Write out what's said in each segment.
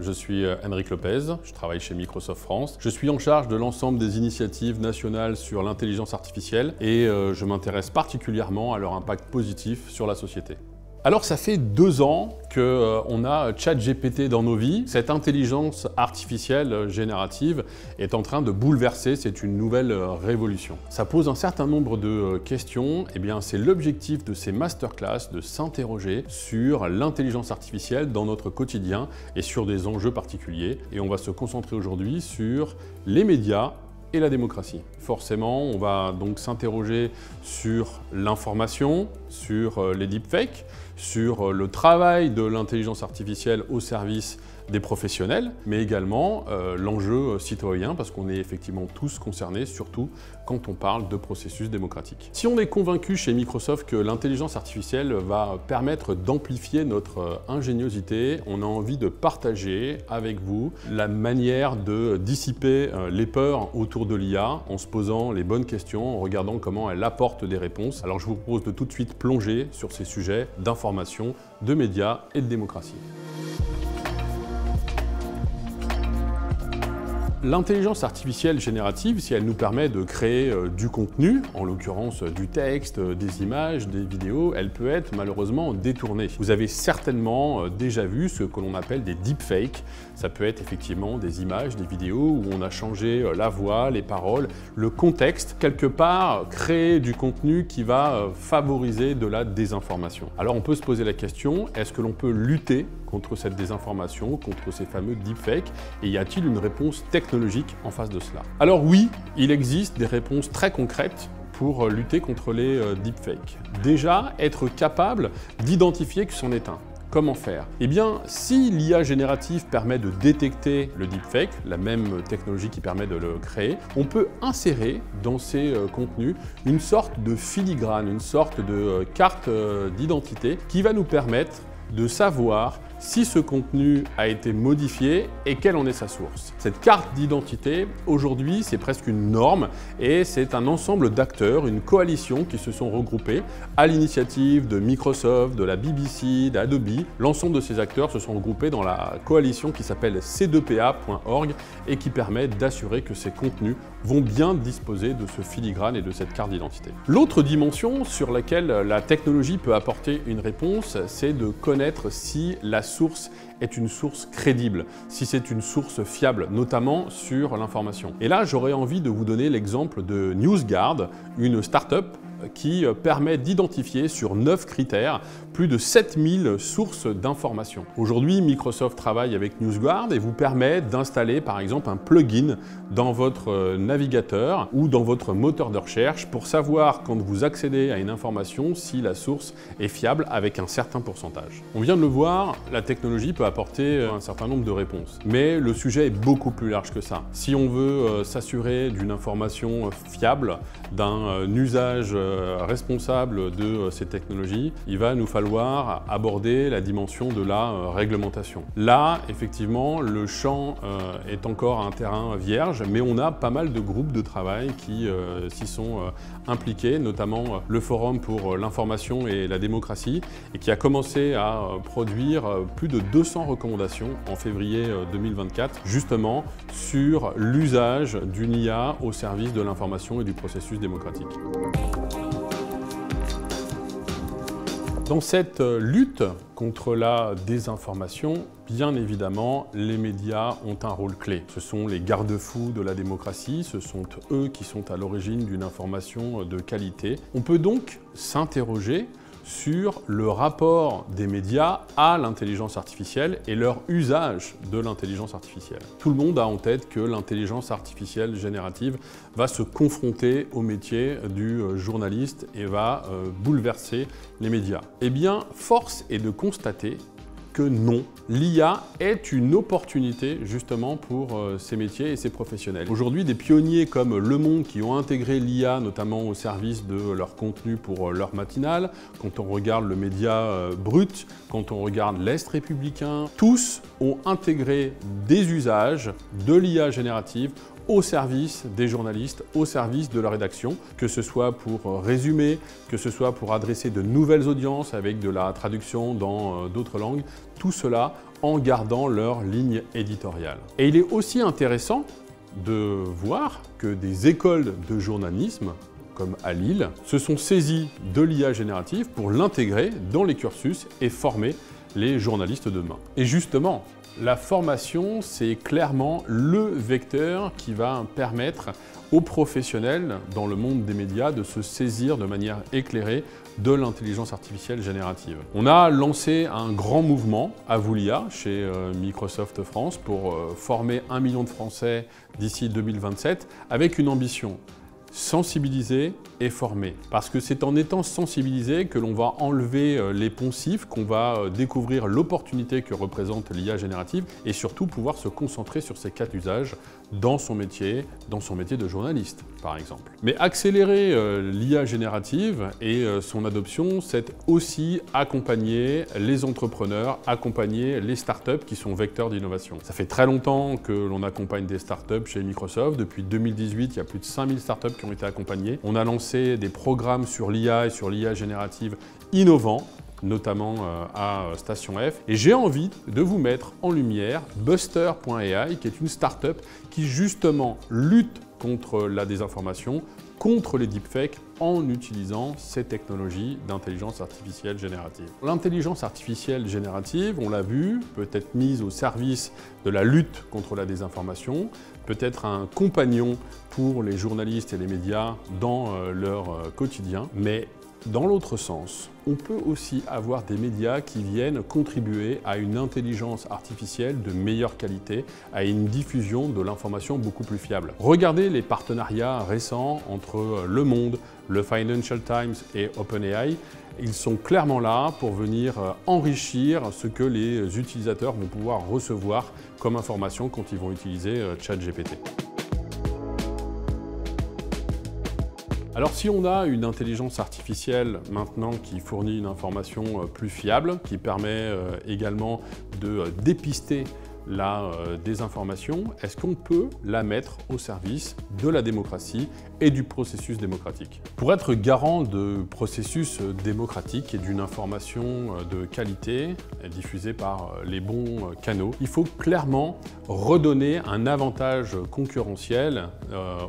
je suis Henrik Lopez, je travaille chez Microsoft France. Je suis en charge de l'ensemble des initiatives nationales sur l'intelligence artificielle et je m'intéresse particulièrement à leur impact positif sur la société. Alors ça fait 2 ans qu'on a ChatGPT dans nos vies. Cette intelligence artificielle générative est en train de bouleverser, c'est une nouvelle révolution. Ça pose un certain nombre de questions, et bien c'est l'objectif de ces masterclass de s'interroger sur l'intelligence artificielle dans notre quotidien et sur des enjeux particuliers. Et on va se concentrer aujourd'hui sur les médias et la démocratie. Forcément, on va donc s'interroger sur l'information, sur les deepfakes, sur le travail de l'intelligence artificielle au service des professionnels, mais également l'enjeu citoyen, parce qu'on est effectivement tous concernés, surtout quand on parle de processus démocratiques. Si on est convaincu chez Microsoft que l'intelligence artificielle va permettre d'amplifier notre ingéniosité, on a envie de partager avec vous la manière de dissiper les peurs autour de l'IA en se posant les bonnes questions, en regardant comment elle apporte des réponses. Alors je vous propose de tout de suite plonger sur ces sujets d'information, de médias et de démocratie. L'intelligence artificielle générative, si elle nous permet de créer du contenu, en l'occurrence du texte, des images, des vidéos, elle peut être malheureusement détournée. Vous avez certainement déjà vu ce que l'on appelle des deepfakes. Ça peut être effectivement des images, des vidéos où on a changé la voix, les paroles, le contexte, quelque part créer du contenu qui va favoriser de la désinformation. Alors on peut se poser la question, est-ce que l'on peut lutter contre cette désinformation, contre ces fameux deepfakes, et y a-t-il une réponse technologique en face de cela? Alors oui, il existe des réponses très concrètes pour lutter contre les deepfakes. Déjà, être capable d'identifier que c'en est un. Comment faire? Eh bien, si l'IA générative permet de détecter le deepfake, la même technologie qui permet de le créer, on peut insérer dans ces contenus une sorte de filigrane, une sorte de carte d'identité qui va nous permettre de savoir si ce contenu a été modifié et quelle en est sa source. Cette carte d'identité, aujourd'hui, c'est presque une norme et c'est un ensemble d'acteurs, une coalition qui se sont regroupés à l'initiative de Microsoft, de la BBC, d'Adobe. L'ensemble de ces acteurs se sont regroupés dans la coalition qui s'appelle c2pa.org et qui permet d'assurer que ces contenus vont bien disposer de ce filigrane et de cette carte d'identité. L'autre dimension sur laquelle la technologie peut apporter une réponse, c'est de connaître si la source est une source crédible, si c'est une source fiable, notamment sur l'information. Et là, j'aurais envie de vous donner l'exemple de NewsGuard, une start-up qui permet d'identifier sur 9 critères plus de 7000 sources d'informations. Aujourd'hui, Microsoft travaille avec NewsGuard et vous permet d'installer par exemple un plugin dans votre navigateur ou dans votre moteur de recherche pour savoir quand vous accédez à une information si la source est fiable avec un certain pourcentage. On vient de le voir, la technologie peut apporter un certain nombre de réponses. Mais le sujet est beaucoup plus large que ça. Si on veut s'assurer d'une information fiable, d'un usage responsable de ces technologies, il va nous falloir aborder la dimension de la réglementation. Là, effectivement, le champ est encore un terrain vierge, mais on a pas mal de groupes de travail qui s'y sont impliqués, notamment le Forum pour l'information et la démocratie, et qui a commencé à produire plus de 200 recommandations en février 2024, justement sur l'usage d'une IA au service de l'information et du processus démocratique. Dans cette lutte contre la désinformation, bien évidemment, les médias ont un rôle clé. Ce sont les garde-fous de la démocratie, ce sont eux qui sont à l'origine d'une information de qualité. On peut donc s'interroger sur le rapport des médias à l'intelligence artificielle et leur usage de l'intelligence artificielle. Tout le monde a en tête que l'intelligence artificielle générative va se confronter au métier du journaliste et va bouleverser les médias. Eh bien, force est de constater que non, l'IA est une opportunité justement pour ces métiers et ces professionnels. Aujourd'hui, des pionniers comme Le Monde qui ont intégré l'IA notamment au service de leur contenu pour leur matinale, quand on regarde le média Brut, quand on regarde l'Est républicain, tous ont intégré des usages de l'IA générative au service des journalistes, au service de la rédaction, que ce soit pour résumer, que ce soit pour adresser de nouvelles audiences avec de la traduction dans d'autres langues. Tout cela en gardant leur ligne éditoriale. Et il est aussi intéressant de voir que des écoles de journalisme, comme à Lille, se sont saisies de l'IA générative pour l'intégrer dans les cursus et former les journalistes de demain. Et justement, la formation, c'est clairement le vecteur qui va permettre aux professionnels dans le monde des médias de se saisir de manière éclairée de l'intelligence artificielle générative. On a lancé un grand mouvement à Voulia chez Microsoft France pour former 1 million de Français d'ici 2027 avec une ambition: sensibiliser et former. Parce que c'est en étant sensibilisé que l'on va enlever les poncifs, qu'on va découvrir l'opportunité que représente l'IA générative et surtout pouvoir se concentrer sur ses cas d'usage dans son métier de journaliste, par exemple. Mais accélérer l'IA générative et son adoption, c'est aussi accompagner les entrepreneurs, accompagner les startups qui sont vecteurs d'innovation. Ça fait très longtemps que l'on accompagne des startups chez Microsoft. Depuis 2018, il y a plus de 5000 startups qui ont été accompagnées. On a lancé des programmes sur l'IA et sur l'IA générative innovants, notamment à Station F. Et j'ai envie de vous mettre en lumière Buster.ai, qui est une startup qui justement lutte contre la désinformation, contre les deepfakes, en utilisant ces technologies d'intelligence artificielle générative. L'intelligence artificielle générative, on l'a vu, peut être mise au service de la lutte contre la désinformation, peut être un compagnon pour les journalistes et les médias dans leur quotidien, mais dans l'autre sens, on peut aussi avoir des médias qui viennent contribuer à une intelligence artificielle de meilleure qualité, à une diffusion de l'information beaucoup plus fiable. Regardez les partenariats récents entre Le Monde, le Financial Times et OpenAI. Ils sont clairement là pour venir enrichir ce que les utilisateurs vont pouvoir recevoir comme information quand ils vont utiliser ChatGPT. Alors si on a une intelligence artificielle maintenant qui fournit une information plus fiable, qui permet également de dépister la désinformation, est-ce qu'on peut la mettre au service de la démocratie et du processus démocratique? Pour être garant de processus démocratique et d'une information de qualité diffusée par les bons canaux, il faut clairement redonner un avantage concurrentiel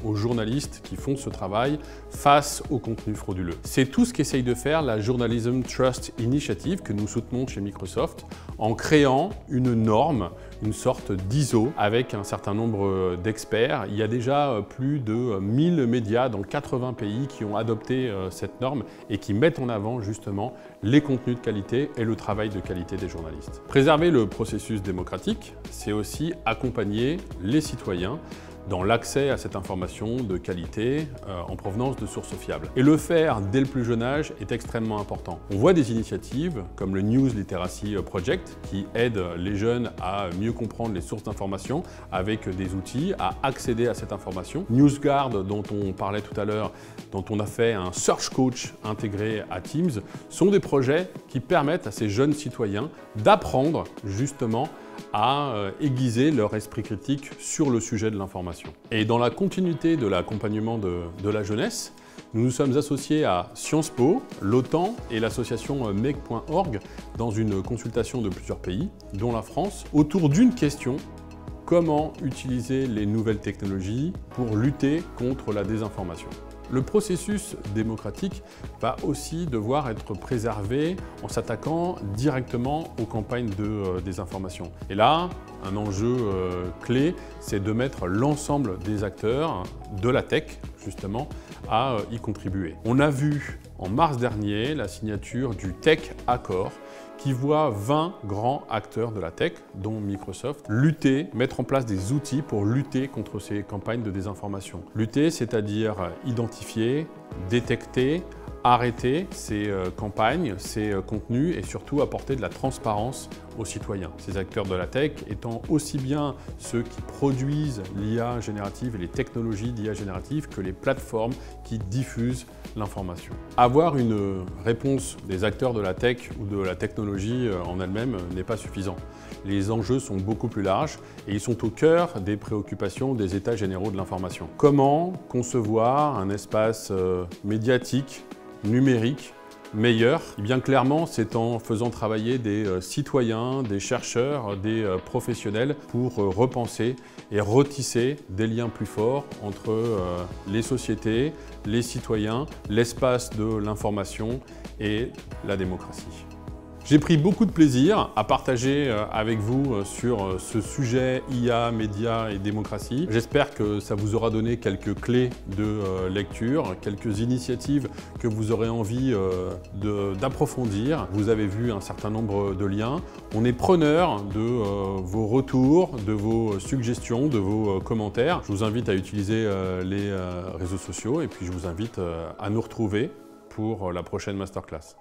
aux journalistes qui font ce travail face au contenu frauduleux. C'est tout ce qu'essaye de faire la Journalism Trust Initiative que nous soutenons chez Microsoft en créant une norme, une sorte d'ISO avec un certain nombre d'experts. Il y a déjà plus de 1000 médias dans 80 pays qui ont adopté cette norme et qui mettent en avant justement les contenus de qualité et le travail de qualité des journalistes. Préserver le processus démocratique, c'est aussi accompagner les citoyens dans l'accès à cette information de qualité en provenance de sources fiables. Et le faire dès le plus jeune âge est extrêmement important. On voit des initiatives comme le News Literacy Project qui aident les jeunes à mieux comprendre les sources d'information avec des outils, à accéder à cette information. NewsGuard, dont on parlait tout à l'heure, dont on a fait un Search Coach intégré à Teams, sont des projets qui permettent à ces jeunes citoyens d'apprendre justement à aiguiser leur esprit critique sur le sujet de l'information. Et dans la continuité de l'accompagnement de la jeunesse, nous nous sommes associés à Sciences Po, l'OTAN et l'association Make.org dans une consultation de plusieurs pays, dont la France, autour d'une question: comment utiliser les nouvelles technologies pour lutter contre la désinformation. Le processus démocratique va aussi devoir être préservé en s'attaquant directement aux campagnes de désinformation. Et là, un enjeu clé, c'est de mettre l'ensemble des acteurs de la tech, justement, à y contribuer. On a vu en mars dernier la signature du Tech Accord, qui voit 20 grands acteurs de la tech, dont Microsoft, mettre en place des outils pour lutter contre ces campagnes de désinformation. Lutter, c'est-à-dire identifier, détecter, arrêter ces campagnes, ces contenus et surtout apporter de la transparence aux citoyens. Ces acteurs de la tech étant aussi bien ceux qui produisent l'IA générative et les technologies d'IA générative que les plateformes qui diffusent l'information. Avoir une réponse des acteurs de la tech ou de la technologie en elle-même n'est pas suffisant. Les enjeux sont beaucoup plus larges et ils sont au cœur des préoccupations des états généraux de l'information. Comment concevoir un espace médiatique, numérique, meilleur? Eh bien clairement, c'est en faisant travailler des citoyens, des chercheurs, des professionnels pour repenser et retisser des liens plus forts entre les sociétés, les citoyens, l'espace de l'information et la démocratie. J'ai pris beaucoup de plaisir à partager avec vous sur ce sujet IA, médias et démocratie. J'espère que ça vous aura donné quelques clés de lecture, quelques initiatives que vous aurez envie d'approfondir. Vous avez vu un certain nombre de liens. On est preneur de vos retours, de vos suggestions, de vos commentaires. Je vous invite à utiliser les réseaux sociaux et puis je vous invite à nous retrouver pour la prochaine masterclass.